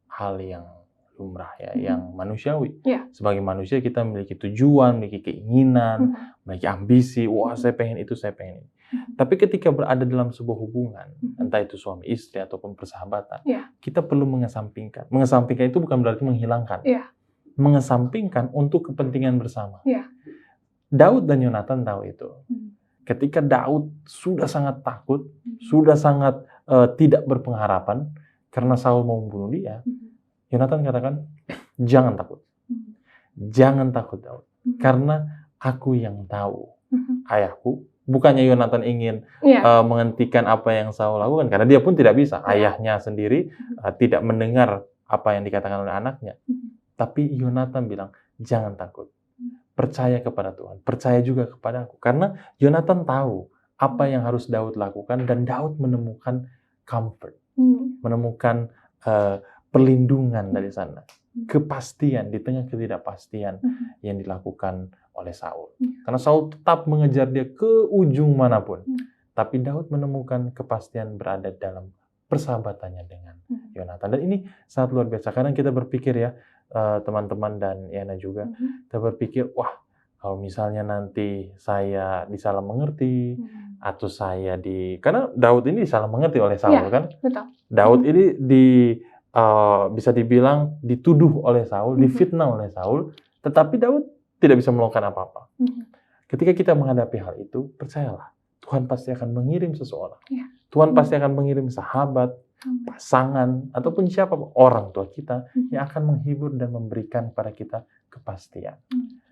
hal yang lumrah ya, yang manusiawi. Sebagai manusia kita memiliki tujuan, memiliki keinginan, memiliki ambisi. Wah, saya pengen itu, saya pengen ini. Tapi ketika berada dalam sebuah hubungan, entah itu suami istri ataupun persahabatan, kita perlu mengesampingkan. Mengesampingkan itu bukan berarti menghilangkan. Mengesampingkan untuk kepentingan bersama. Daud dan Yonatan tahu itu. Ketika Daud sudah sangat takut, sudah sangat tidak berpengharapan karena Saul mau membunuh dia, Yonatan katakan, jangan takut. Jangan takut Daud. Karena aku yang tahu ayahku. Bukannya Yonatan ingin menghentikan apa yang Saul lakukan, karena dia pun tidak bisa. Ayahnya sendiri tidak mendengar apa yang dikatakan oleh anaknya. Tapi Yonatan bilang, jangan takut. Percaya kepada Tuhan. Percaya juga kepada aku. Karena Yonatan tahu apa yang harus Daud lakukan, dan Daud menemukan comfort. Menemukan perlindungan dari sana. Kepastian di tengah ketidakpastian yang dilakukan oleh Saul. Karena Saul tetap mengejar dia ke ujung manapun. Tapi Daud menemukan kepastian berada dalam persahabatannya dengan Yonatan. Dan ini sangat luar biasa. Kadang kita berpikir ya, teman-teman dan Yana juga, kita berpikir, wah, kalau misalnya nanti saya disalah mengerti, atau saya karena Daud ini disalah mengerti oleh Saul, kan? Betul. Daud ini bisa dibilang dituduh oleh Saul, difitnah oleh Saul, tetapi Daud tidak bisa melakukan apa-apa. Ketika kita menghadapi hal itu, percayalah, Tuhan pasti akan mengirim seseorang. Tuhan pasti akan mengirim sahabat, pasangan, ataupun siapa orang tua kita yang akan menghibur dan memberikan kepada kita kepastian.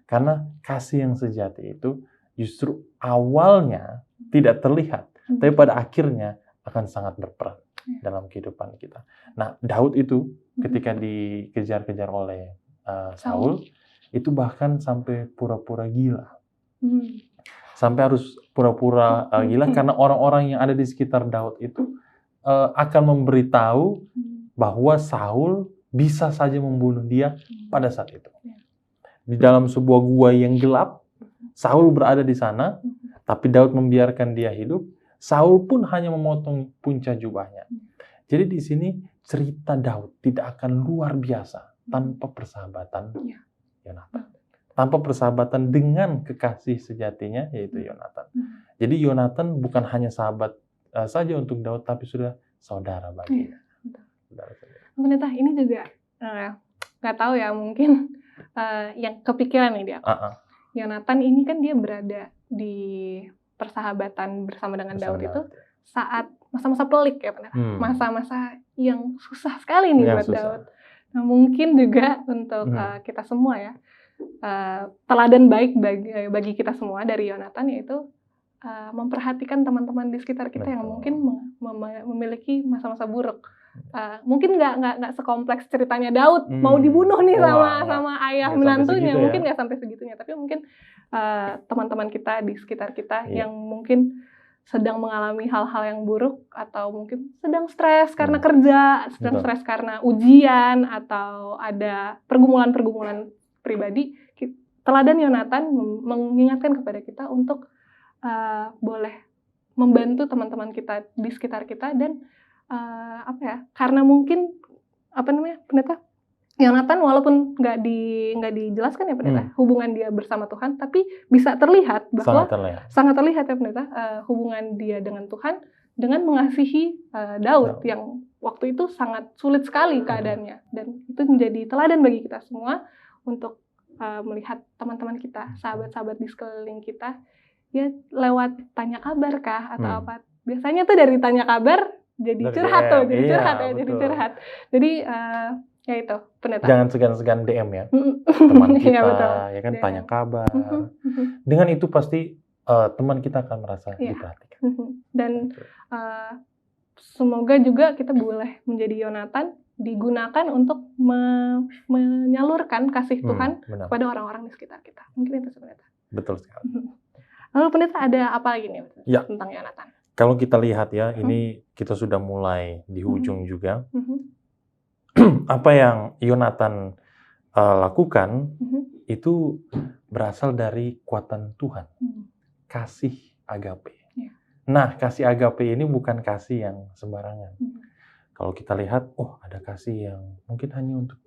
Karena kasih yang sejati itu justru awalnya tidak terlihat, tapi pada akhirnya akan sangat berperan dalam kehidupan kita. Nah, Daud itu ketika dikejar-kejar oleh Saul, itu bahkan sampai pura-pura gila. Sampai harus pura-pura gila karena orang-orang yang ada di sekitar Daud itu akan memberitahu bahwa Saul bisa saja membunuh dia pada saat itu. Di dalam sebuah gua yang gelap, Saul berada di sana, tapi Daud membiarkan dia hidup. Saul pun hanya memotong punca jubahnya. Jadi di sini cerita Daud tidak akan luar biasa tanpa persahabatan Yonatan. Tanpa persahabatan dengan kekasih sejatinya, yaitu Yonatan. Jadi Yonatan bukan hanya sahabat saja untuk Daud, tapi sudah saudara baginya. Pendeta, ini juga nggak tahu ya, mungkin yang kepikiran nih dia. Yonatan ini kan dia berada di persahabatan bersama dengan Daud itu saat masa-masa pelik ya pendeta. Masa-masa yang susah sekali nih buat Daud. Nah, mungkin juga untuk kita semua ya, teladan baik bagi kita semua dari Yonatan, yaitu memperhatikan teman-teman di sekitar kita yang mungkin memiliki masa-masa buruk. Mungkin nggak sekompleks ceritanya Daud mau dibunuh nih sama ayah menantunya, mungkin nggak sampai segitunya, tapi mungkin teman-teman kita di sekitar kita yang mungkin sedang mengalami hal-hal yang buruk, atau mungkin sedang stres karena kerja, sedang stres karena ujian, atau ada pergumulan-pergumulan pribadi. Teladan Yonatan mengingatkan kepada kita untuk boleh membantu teman-teman kita di sekitar kita, dan karena mungkin pendeta, Yonatan walaupun nggak dijelaskan ya pendeta, hubungan dia bersama Tuhan, tapi bisa terlihat bahwa sangat terlihat ya pendeta, hubungan dia dengan Tuhan dengan mengasihi Daud yang waktu itu sangat sulit sekali keadaannya, dan itu menjadi teladan bagi kita semua untuk melihat teman-teman kita, sahabat-sahabat di sekeliling kita, ya lewat tanya kabar kah atau apa. Biasanya tuh dari tanya kabar jadi curhat tuh, jadi curhat ya, jadi curhat. Jadi ya itu, pendeta. Jangan segan-segan DM ya, teman kita, ya kan, DM. tanya kabar. Dengan itu pasti teman kita akan merasa diperhatikan. Dan semoga juga kita boleh menjadi Yonatan, digunakan untuk menyalurkan kasih Tuhan kepada orang-orang di sekitar kita. Mungkin itu sebenarnya. Betul sekali. Lalu pendeta ada apa lagi nih tentang Yonatan? Kalau kita lihat ya, ini kita sudah mulai di ujung juga. Apa yang Yonatan lakukan itu berasal dari kuatan Tuhan. Kasih agape. Nah, kasih agape ini bukan kasih yang sembarangan. Kalau kita lihat, ada kasih yang mungkin hanya untuk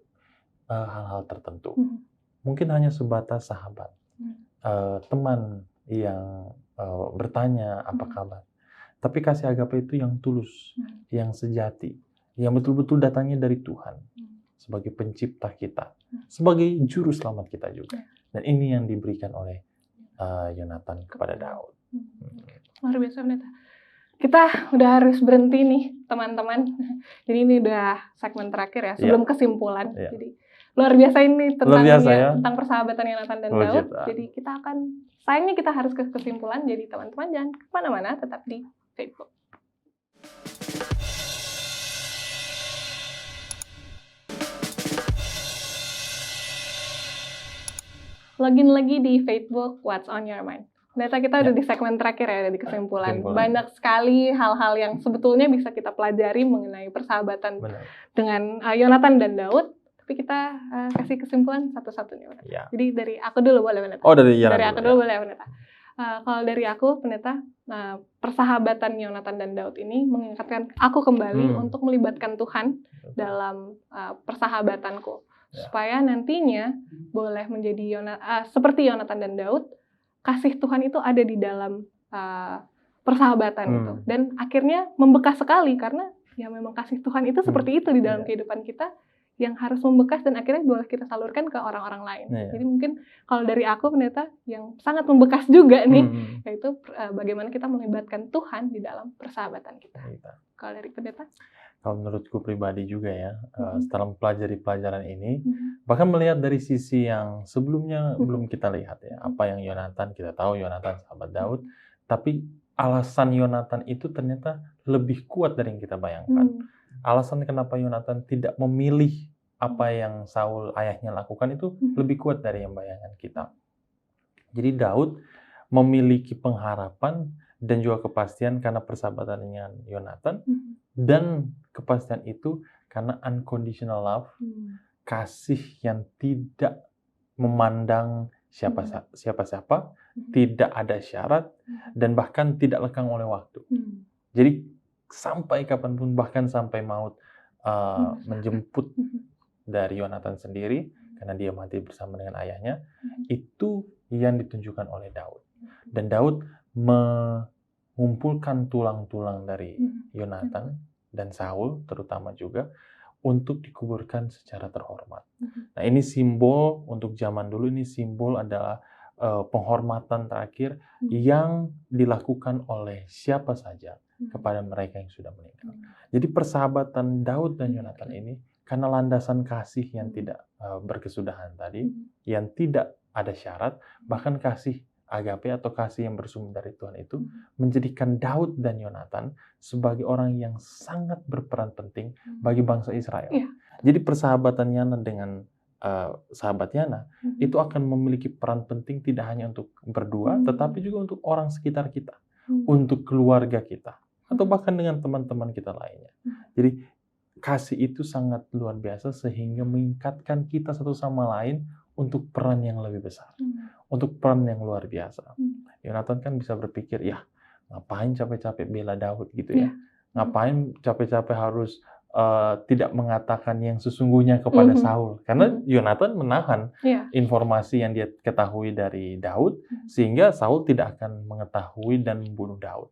hal-hal tertentu. Mungkin hanya sebatas sahabat. Teman yang bertanya apa kabar. Tapi kasih agape itu yang tulus, yang sejati, yang betul-betul datangnya dari Tuhan sebagai pencipta kita, sebagai juru selamat kita juga. Dan ini yang diberikan oleh Yonatan kepada Daud. Luar biasa, pendeta. Kita udah harus berhenti nih, teman-teman. Jadi ini udah segmen terakhir ya, sebelum kesimpulan. Jadi luar biasa ini tentang persahabatan Yonatan dan Daud. Jadi sayangnya kita harus ke kesimpulan. Jadi teman-teman jangan kemana-mana, tetap di Facebook. Login lagi di Facebook What's on Your Mind. Data kita udah di segmen terakhir ya, di kesimpulan. Banyak sekali hal-hal yang sebetulnya bisa kita pelajari mengenai persahabatan dengan Yonatan dan Daud. Tapi kita kasih kesimpulan satu-satu nih, pendeta. Jadi dari aku dulu boleh, pendeta? Dari aku dulu boleh, pendeta. Kalau dari aku, pendeta, persahabatan Yonatan dan Daud ini mengingatkan aku kembali untuk melibatkan Tuhan dalam persahabatanku. Supaya nantinya boleh menjadi seperti Yonatan dan Daud, kasih Tuhan itu ada di dalam persahabatan itu. Dan akhirnya membekas sekali, karena ya memang kasih Tuhan itu seperti itu di dalam kehidupan kita, yang harus membekas dan akhirnya boleh kita salurkan ke orang-orang lain. Jadi mungkin kalau dari aku, pendeta, yang sangat membekas juga nih, yaitu bagaimana kita melibatkan Tuhan di dalam persahabatan kita. Kalau dari pendeta? Kalau menurutku pribadi juga ya, setelah mempelajari pelajaran ini, bahkan melihat dari sisi yang sebelumnya belum kita lihat ya, apa yang Yonatan, kita tahu Yonatan sahabat Daud, tapi alasan Yonatan itu ternyata lebih kuat dari yang kita bayangkan. Alasan kenapa Yonatan tidak memilih apa yang Saul ayahnya lakukan itu lebih kuat dari yang bayangan kita. Jadi Daud memiliki pengharapan dan juga kepastian karena persahabatan dengan Yonatan, dan kepastian itu karena unconditional love, kasih yang tidak memandang siapa-siapa, tidak ada syarat, dan bahkan tidak lekang oleh waktu. Jadi sampai kapanpun, bahkan sampai maut menjemput dari Yonatan sendiri, karena dia mati bersama dengan ayahnya, itu yang ditunjukkan oleh Daud. Dan Daud mengumpulkan tulang-tulang dari Yonatan dan Saul terutama juga untuk dikuburkan secara terhormat. Nah, ini simbol untuk zaman dulu, ini simbol adalah penghormatan terakhir yang dilakukan oleh siapa saja kepada mereka yang sudah meninggal. Jadi persahabatan Daud dan Yonatan ini karena landasan kasih yang tidak berkesudahan tadi, yang tidak ada syarat, bahkan kasih agape atau kasih yang bersumber dari Tuhan itu menjadikan Daud dan Yonatan sebagai orang yang sangat berperan penting bagi bangsa Israel. Jadi persahabatan Yana dengan sahabat Yana itu akan memiliki peran penting tidak hanya untuk berdua, tetapi juga untuk orang sekitar kita, untuk keluarga kita, atau bahkan dengan teman-teman kita lainnya. Jadi kasih itu sangat luar biasa sehingga meningkatkan kita satu sama lain untuk peran yang lebih besar, untuk peran yang luar biasa. Yonatan kan bisa berpikir, ya ngapain capek-capek bela Daud gitu ya, ngapain capek-capek harus tidak mengatakan yang sesungguhnya kepada Saul, karena Yonatan menahan informasi yang dia ketahui dari Daud, sehingga Saul tidak akan mengetahui dan membunuh Daud.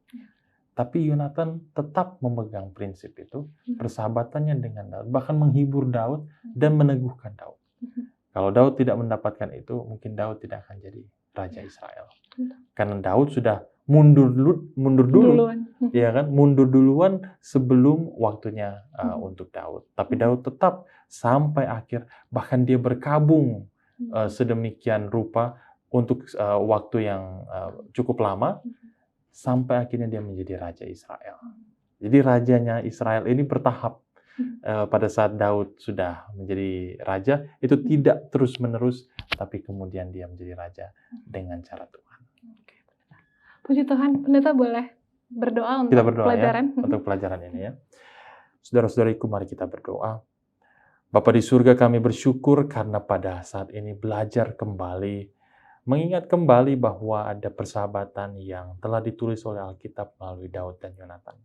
Tapi Yonatan tetap memegang prinsip itu, persahabatannya dengan Daud, bahkan menghibur Daud dan meneguhkan Daud. Kalau Daud tidak mendapatkan itu, mungkin Daud tidak akan jadi Raja Israel. Karena Daud sudah mundur dulu, ya kan? Mundur duluan sebelum waktunya untuk Daud. Tapi Daud tetap sampai akhir, bahkan dia berkabung sedemikian rupa untuk waktu yang cukup lama, sampai akhirnya dia menjadi Raja Israel. Jadi rajanya Israel ini bertahap. Pada saat Daud sudah menjadi raja, itu tidak terus-menerus, tapi kemudian dia menjadi raja dengan cara Tuhan. Puji Tuhan, pendeta boleh berdoa untuk kita berdoa pelajaran? Ya, untuk pelajaran ini ya. Saudara-saudariku, mari kita berdoa. Bapa di surga, kami bersyukur karena pada saat ini belajar kembali, mengingat kembali bahwa ada persahabatan yang telah ditulis oleh Alkitab melalui Daud dan Yonatan.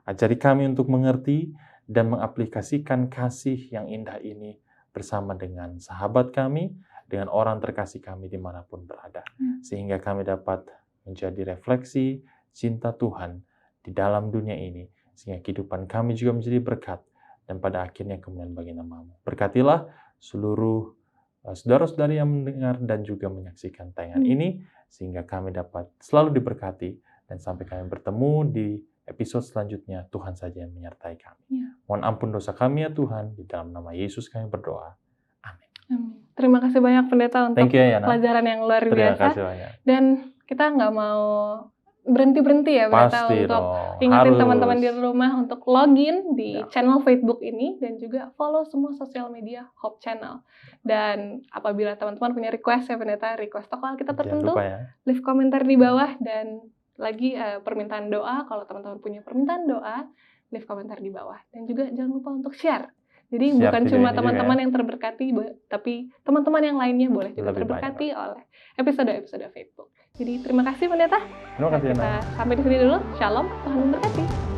Ajari kami untuk mengerti dan mengaplikasikan kasih yang indah ini bersama dengan sahabat kami, dengan orang terkasih kami dimanapun berada. Sehingga kami dapat menjadi refleksi cinta Tuhan di dalam dunia ini, sehingga kehidupan kami juga menjadi berkat, dan pada akhirnya kemuliaan bagi nama-Mu. Berkatilah seluruh saudara-saudari yang mendengar dan juga menyaksikan tayangan ini, sehingga kami dapat selalu diberkati, dan sampai kami bertemu di episode selanjutnya, Tuhan saja yang menyertai kami. Mohon ampun dosa kami ya Tuhan, di dalam nama Yesus kami berdoa. Amin. Terima kasih banyak pendeta untuk pelajaran yang luar biasa. Terima kasih banyak. Dan kita nggak mau berhenti ya pendeta, untuk ingetin teman-teman di rumah untuk login di channel Facebook ini, dan juga follow semua sosial media Hope Channel. Dan apabila teman-teman punya request ya pendeta, request tokoh Alkitab tertentu, leave komentar di bawah. Dan lagi permintaan doa, kalau teman-teman punya permintaan doa, leave komentar di bawah. Dan juga jangan lupa untuk share. Jadi bukan cuma teman-teman yang terberkati, tapi teman-teman yang lainnya boleh juga terberkati oleh episode-episode Facebook. Jadi terima kasih pendeta. Terima kasih. Kita sampai di sini dulu. Shalom, Tuhan memberkati.